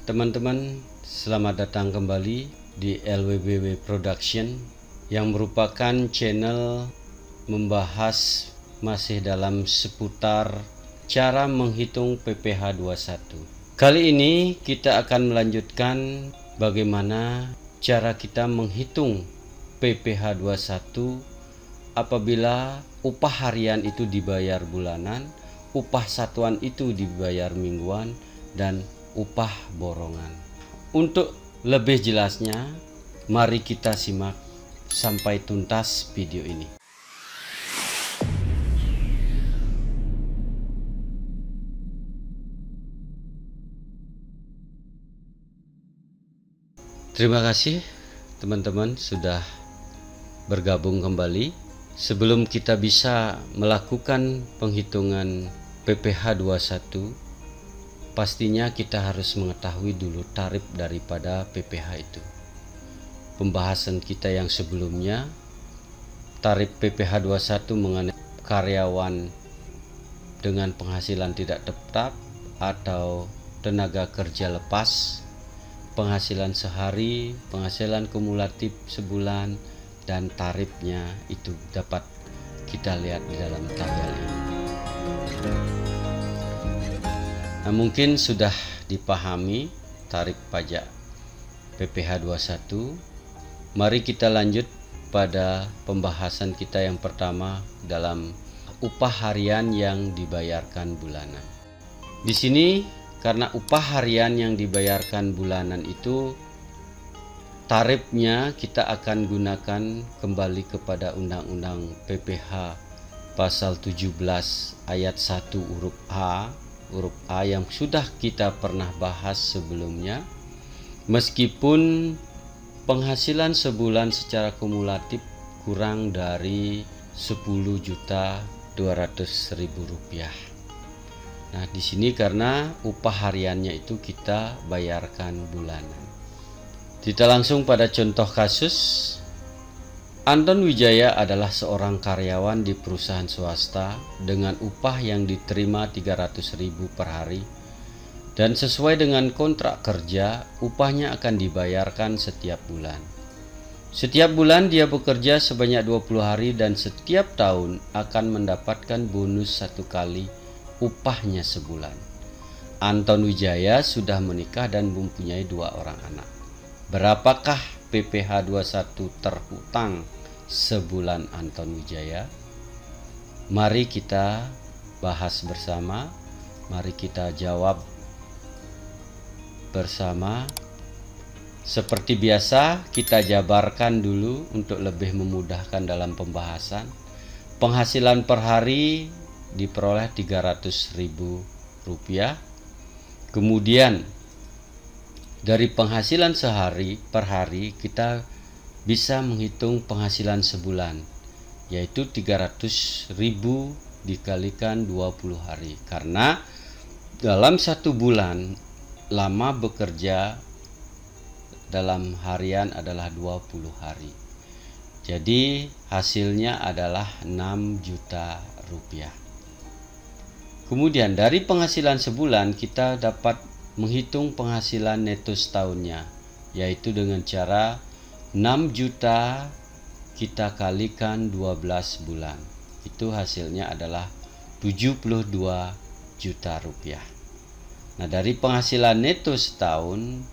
teman-teman, selamat datang kembali di LWBW Production yang merupakan channel membahas masih dalam seputar cara menghitung PPh 21. Kali ini kita akan melanjutkan bagaimana cara kita menghitung PPh 21 apabila upah harian itu dibayar bulanan, upah satuan itu dibayar mingguan, dan upah borongan. Untuk lebih jelasnya, mari kita simak sampai tuntas video ini. Terima kasih teman-teman sudah bergabung kembali. Sebelum kita bisa melakukan penghitungan PPh 21, pastinya kita harus mengetahui dulu tarif daripada PPh itu. Pembahasan kita yang sebelumnya, tarif PPh 21 mengenai karyawan dengan penghasilan tidak tetap atau tenaga kerja lepas, penghasilan sehari, penghasilan kumulatif sebulan, dan tarifnya itu dapat kita lihat di dalam tabel ini. Nah, mungkin sudah dipahami tarif pajak PPh 21. Mari kita lanjut pada pembahasan kita yang pertama dalam upah harian yang dibayarkan bulanan. Di sini karena upah harian yang dibayarkan bulanan itu tarifnya kita akan gunakan kembali kepada Undang-Undang PPh pasal 17 ayat 1 huruf A yang sudah kita pernah bahas sebelumnya. Meskipun penghasilan sebulan secara kumulatif kurang dari 10.200.000 rupiah. Nah, di sini karena upah hariannya itu kita bayarkan bulanan. Kita langsung pada contoh kasus. Anton Wijaya adalah seorang karyawan di perusahaan swasta dengan upah yang diterima 300.000 per hari, dan sesuai dengan kontrak kerja, upahnya akan dibayarkan setiap bulan. Setiap bulan dia bekerja sebanyak 20 hari dan setiap tahun akan mendapatkan bonus 1 kali upahnya sebulan. Anton Wijaya sudah menikah dan mempunyai 2 orang anak. Berapakah PPh 21 terhutang sebulan Anton Wijaya? Mari kita bahas bersama, mari kita jawab bersama. Seperti biasa, kita jabarkan dulu untuk lebih memudahkan dalam pembahasan. Penghasilan per hari diperoleh 300.000 rupiah. Kemudian dari penghasilan sehari per hari kita bisa menghitung penghasilan sebulan, yaitu 300.000 dikalikan 20 hari, karena dalam 1 bulan lama bekerja dalam harian adalah 20 hari. Jadi hasilnya adalah 6 juta rupiah. Kemudian dari penghasilan sebulan kita dapat menghitung penghasilan neto setahunnya, yaitu dengan cara 6 juta kita kalikan 12 bulan. Itu hasilnya adalah 72 juta rupiah. Nah, dari penghasilan neto setahun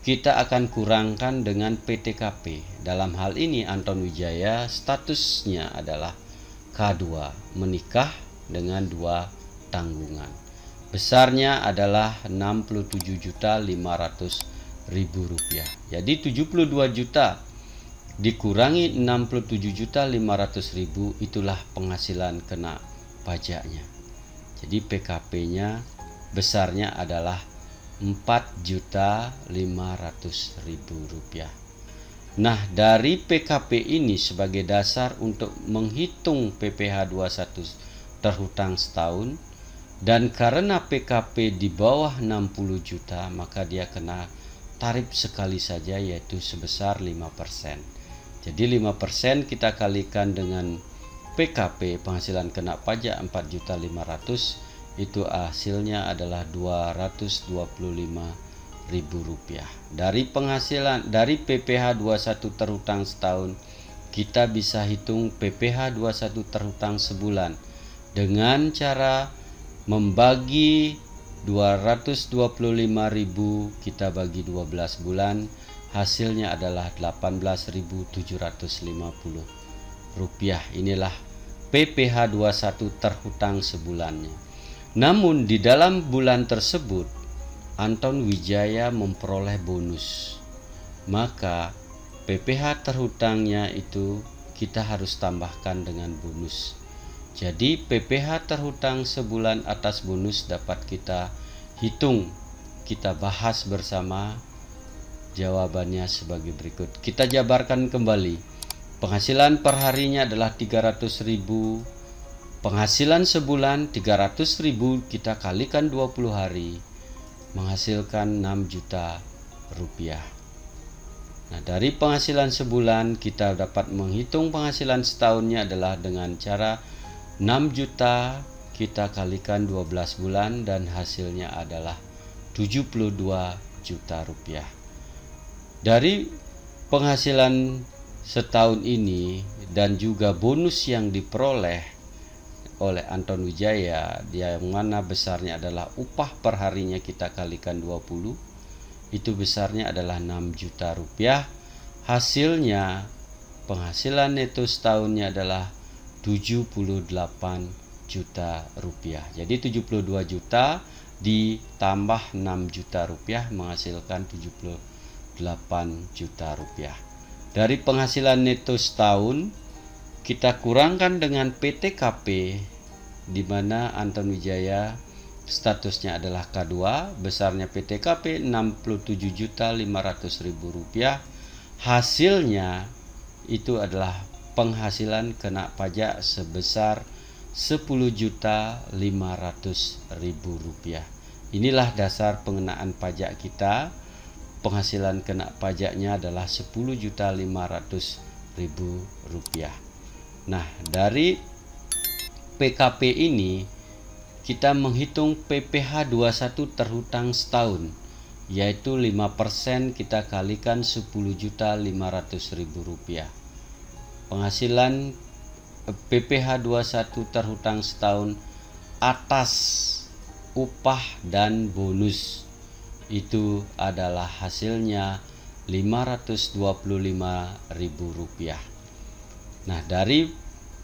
kita akan kurangkan dengan PTKP. Dalam hal ini Anton Wijaya statusnya adalah K2, menikah dengan 2 tanggungan. Besarnya adalah 67.500.000 rupiah. Jadi 72 juta dikurangi 67.500.000 itulah penghasilan kena pajaknya. Jadi PKP-nya besarnya adalah 4.500.000 rupiah. Nah, dari PKP ini sebagai dasar untuk menghitung PPh 21 terhutang setahun, dan karena PKP di bawah 60 juta maka dia kena tarif sekali saja, yaitu sebesar 5%. Jadi 5% kita kalikan dengan PKP, penghasilan kena pajak 4.500.000, itu hasilnya adalah 225 rupiah. Dari penghasilan dari PPh 21 terhutang setahun, kita bisa hitung PPh 21 terhutang sebulan dengan cara membagi 225.000 kita bagi 12 bulan, hasilnya adalah 18.750 rupiah. Inilah PPh 21 terhutang sebulannya. Namun di dalam bulan tersebut Anton Wijaya memperoleh bonus, maka PPh terhutangnya itu kita harus tambahkan dengan bonus. Jadi PPh terhutang sebulan atas bonus dapat kita hitung. Kita bahas bersama, jawabannya sebagai berikut. Kita jabarkan kembali. Penghasilan perharinya adalah 300.000. Penghasilan sebulan 300.000 kita kalikan 20 hari menghasilkan 6 juta rupiah. Nah, dari penghasilan sebulan kita dapat menghitung penghasilan setahunnya adalah dengan cara 6 juta kita kalikan 12 bulan dan hasilnya adalah 72 juta rupiah. Dari penghasilan setahun ini dan juga bonus yang diperoleh oleh Anton Wijaya, yang mana besarnya adalah upah perharinya kita kalikan 20, itu besarnya adalah 6 juta rupiah. Hasilnya penghasilan neto setahunnya adalah 78 juta rupiah. Jadi 72 juta ditambah 6 juta rupiah menghasilkan 78 juta rupiah. Dari penghasilan neto setahun kita kurangkan dengan PTKP, di mana Anton Wijaya statusnya adalah K2, besarnya PTKP 67.500.000 rupiah. Hasilnya itu adalah penghasilan kena pajak sebesar 10.500.000 rupiah. Inilah dasar pengenaan pajak kita. Penghasilan kena pajaknya adalah 10.500.000 rupiah. Nah, dari PKP ini kita menghitung PPh 21 terhutang setahun, yaitu 5% kita kalikan 10.500.000 rupiah. Penghasilan PPh 21 terhutang setahun atas upah dan bonus itu adalah hasilnya 525.000 rupiah. Nah, dari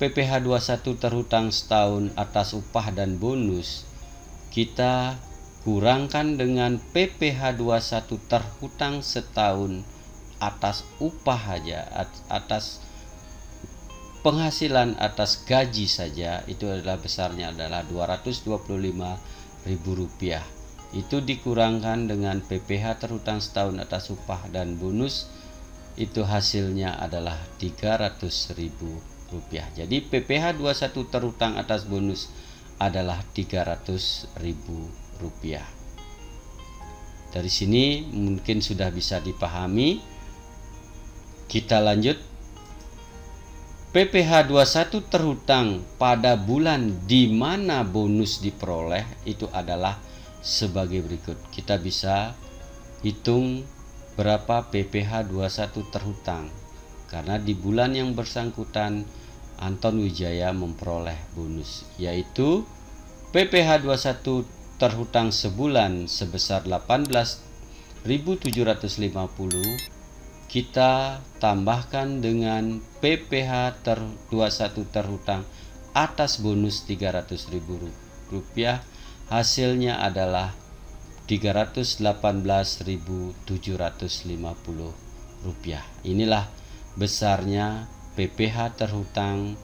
PPh 21 terhutang setahun atas upah dan bonus kita kurangkan dengan PPh 21 terhutang setahun atas upah saja, atas penghasilan atas gaji saja, itu adalah besarnya adalah 225.000 rupiah. Itu dikurangkan dengan PPh terhutang setahun atas upah dan bonus, itu hasilnya adalah 300.000 rupiah. Jadi PPh 21 terhutang atas bonus adalah 300.000 rupiah. Dari sini mungkin sudah bisa dipahami. Kita lanjut. PPh 21 terhutang pada bulan di mana bonus diperoleh itu adalah sebagai berikut. Kita bisa hitung berapa PPh 21 terhutang karena di bulan yang bersangkutan Anton Wijaya memperoleh bonus, yaitu PPh 21 terhutang sebulan sebesar 18.750, kita tambahkan dengan PPh 21 terhutang atas bonus 300.000 rupiah, hasilnya adalah 318.750 rupiah. Inilah besarnya PPh terhutang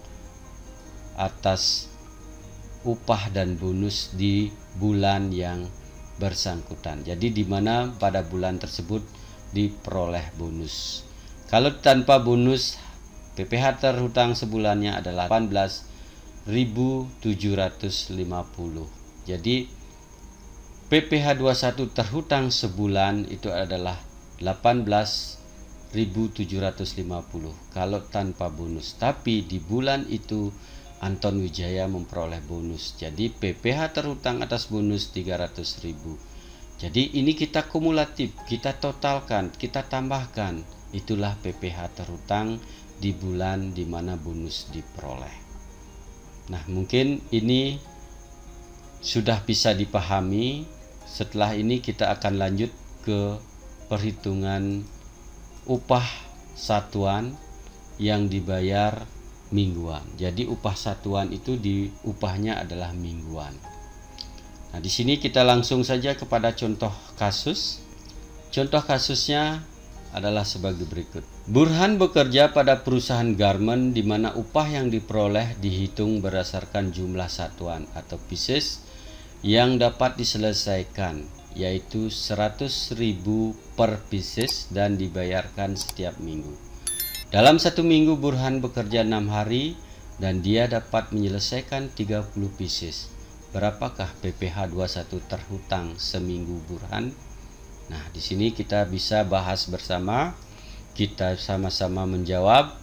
atas upah dan bonus di bulan yang bersangkutan. Jadi di mana pada bulan tersebut diperoleh bonus. Kalau tanpa bonus, PPh terhutang sebulannya adalah 18.750. Jadi PPh 21 terhutang sebulan itu adalah 18.750 kalau tanpa bonus. Tapi di bulan itu Anton Wijaya memperoleh bonus. Jadi PPh terhutang atas bonus 300.000. Jadi ini kita kumulatif, kita totalkan, kita tambahkan. Itulah PPh terhutang di bulan di mana bonus diperoleh. Nah, mungkin ini sudah bisa dipahami. Setelah ini kita akan lanjut ke perhitungan upah satuan yang dibayar mingguan. Jadi upah satuan itu upahnya adalah mingguan. Nah, di sini kita langsung saja kepada contoh kasus. Contoh kasusnya adalah sebagai berikut. Burhan bekerja pada perusahaan garment di mana upah yang diperoleh dihitung berdasarkan jumlah satuan atau pieces yang dapat diselesaikan, yaitu 100.000 per pieces dan dibayarkan setiap minggu. Dalam satu minggu Burhan bekerja 6 hari dan dia dapat menyelesaikan 30 pieces. Berapakah PPh 21 terhutang seminggu Burhan? Nah, di sini kita bisa bahas bersama. Kita sama-sama menjawab.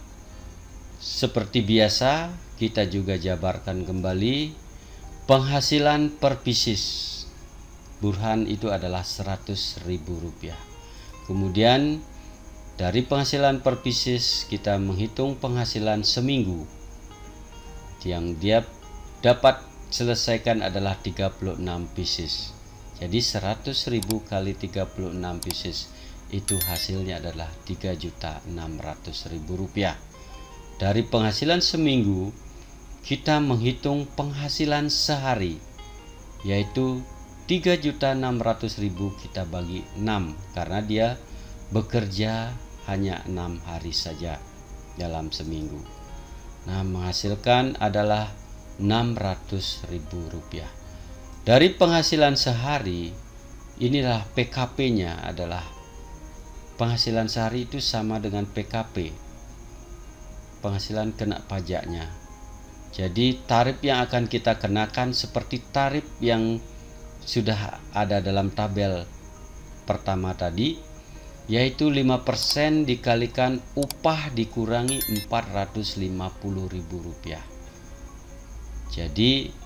Seperti biasa, kita juga jabarkan kembali. Penghasilan per pieces Burhan itu adalah Rp100.000. Kemudian dari penghasilan per pieces kita menghitung penghasilan seminggu. Yang dia dapat selesaikan adalah 36 pieces. Jadi 100.000 kali 36 pieces itu hasilnya adalah Rp3.600.000. Dari penghasilan seminggu kita menghitung penghasilan sehari, yaitu 3.600.000 kita bagi 6 karena dia bekerja hanya 6 hari saja dalam seminggu. Nah, menghasilkan adalah Rp600.000. Dari penghasilan sehari, inilah PKP-nya adalah penghasilan sehari itu sama dengan PKP, penghasilan kena pajaknya. Jadi tarif yang akan kita kenakan seperti tarif yang sudah ada dalam tabel pertama tadi, yaitu 5% dikalikan upah dikurangi Rp450.000. Jadi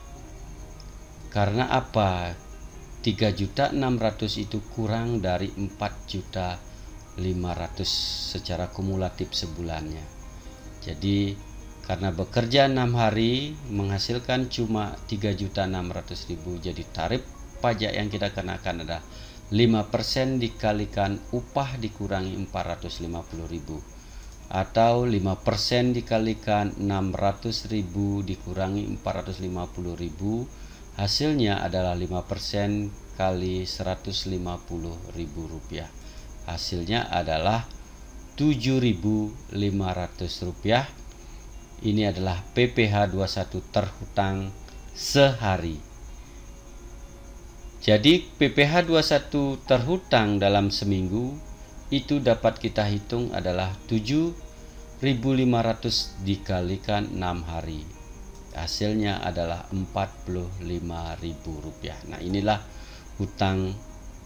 karena apa? 3.600.000 itu kurang dari 4.500.000 secara kumulatif sebulannya. Jadi karena bekerja 6 hari menghasilkan cuma 3.600.000. Jadi tarif pajak yang kita kenakan adalah 5% dikalikan upah dikurangi 450.000 atau 5% dikalikan 600.000 dikurangi 450.000, hasilnya adalah 5% kali Rp150.000. Hasilnya adalah Rp7.500. Ini adalah PPh 21 terhutang sehari. Jadi PPh 21 terhutang dalam seminggu itu dapat kita hitung adalah 7.500 dikalikan 6 hari. Hasilnya adalah Rp45.000. Nah, inilah hutang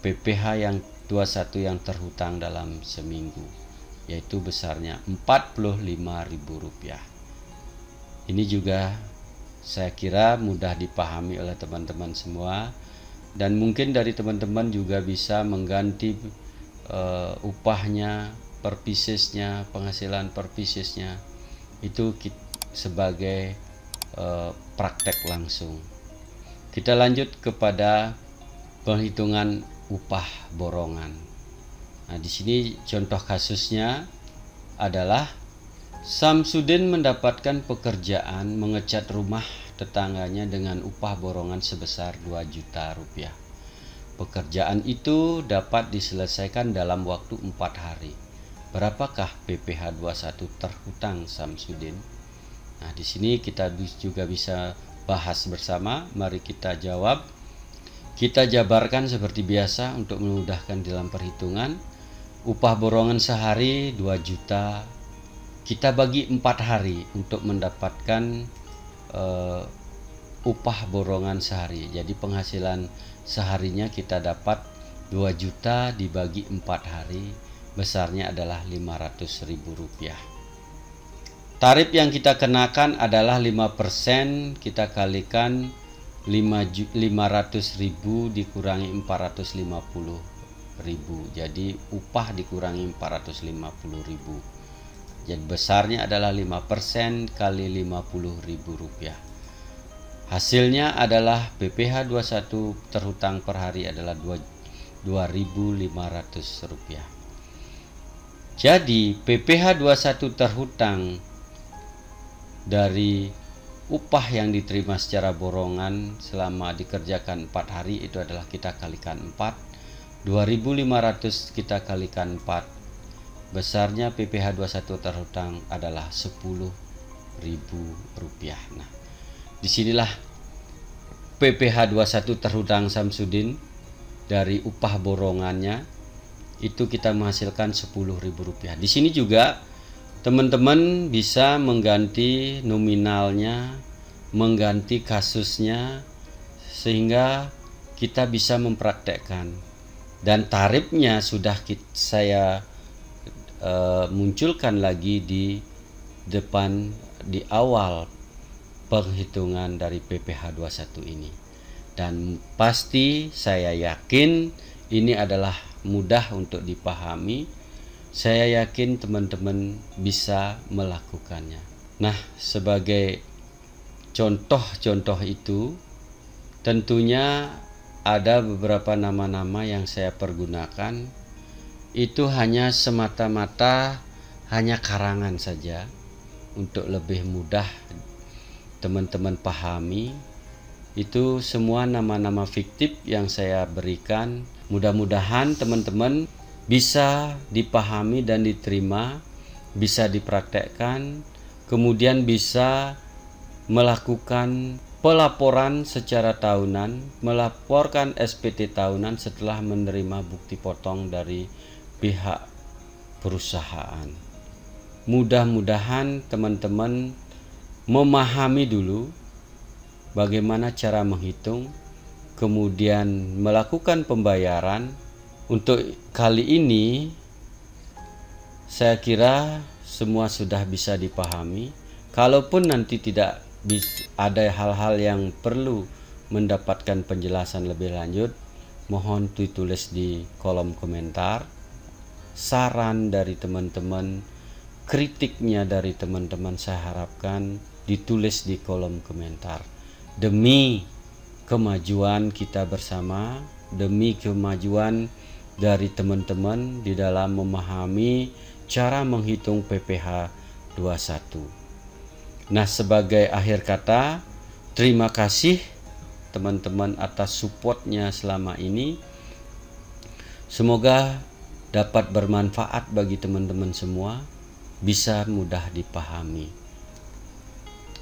PPh yang 21 yang terhutang dalam seminggu, yaitu besarnya Rp45.000. Ini juga saya kira mudah dipahami oleh teman-teman semua, dan mungkin dari teman-teman juga bisa mengganti upahnya per piecesnya, penghasilan per piecesnya itu sebagai praktek langsung. Kita lanjut kepada penghitungan upah borongan. Nah, di sini contoh kasusnya adalah Samsudin mendapatkan pekerjaan mengecat rumah tetangganya dengan upah borongan sebesar Rp2 juta. Pekerjaan itu dapat diselesaikan dalam waktu 4 hari. Berapakah PPh 21 terhutang Samsudin? Nah, di sini kita juga bisa bahas bersama. Mari kita jawab. Kita jabarkan seperti biasa untuk memudahkan dalam perhitungan. Upah borongan sehari 2 juta. Kita bagi 4 hari untuk mendapatkan upah borongan sehari. Jadi penghasilan seharinya kita dapat 2 juta dibagi 4 hari, besarnya adalah Rp500.000. Tarif yang kita kenakan adalah 5%, kita kalikan 500.000 dikurangi 450.000, jadi upah dikurangi 450.000. Jadi besarnya adalah 5% kali 50.000 rupiah. Hasilnya adalah PPh 21 terhutang per hari adalah 2.500 rupiah. Jadi PPh 21 terhutang dari upah yang diterima secara borongan selama dikerjakan 4 hari itu adalah kita kalikan 4, 2.500 kita kalikan 4, besarnya PPh 21 terhutang adalah 10.000 rupiah. Nah, disinilah PPh 21 terhutang Samsudin dari upah borongannya itu kita menghasilkan 10.000 rupiah. Di sini juga teman-teman bisa mengganti nominalnya, mengganti kasusnya, sehingga kita bisa mempraktekkan. Dan tarifnya sudah saya munculkan lagi di depan, di awal penghitungan dari PPh 21 ini. Dan pasti saya yakin ini adalah mudah untuk dipahami. Saya yakin teman-teman bisa melakukannya. Nah, sebagai contoh-contoh itu, tentunya ada beberapa nama-nama yang saya pergunakan. Itu hanya semata-mata hanya karangan saja untuk lebih mudah teman-teman pahami. Itu semua nama-nama fiktif yang saya berikan. Mudah-mudahan teman-teman bisa dipahami dan diterima, bisa dipraktekkan, kemudian bisa melakukan pelaporan secara tahunan, melaporkan SPT tahunan setelah menerima bukti potong dari pihak perusahaan. Mudah-mudahan teman-teman memahami dulu bagaimana cara menghitung, kemudian melakukan pembayaran. Untuk kali ini saya kira semua sudah bisa dipahami. Kalaupun nanti tidak ada hal-hal yang perlu mendapatkan penjelasan lebih lanjut, mohon ditulis di kolom komentar. Saran dari teman-teman, kritiknya dari teman-teman saya harapkan ditulis di kolom komentar. Demi kemajuan kita bersama, demi kemajuan dari teman-teman di dalam memahami cara menghitung PPh 21. Nah, sebagai akhir kata, terima kasih teman-teman atas supportnya selama ini. Semoga dapat bermanfaat bagi teman-teman semua, bisa mudah dipahami.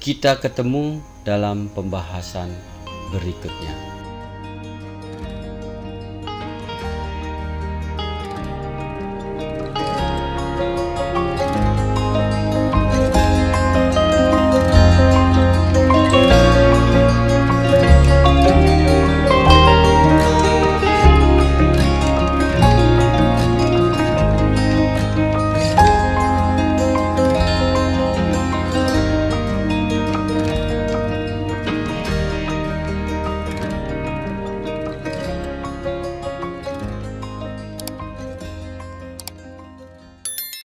Kita ketemu dalam pembahasan berikutnya.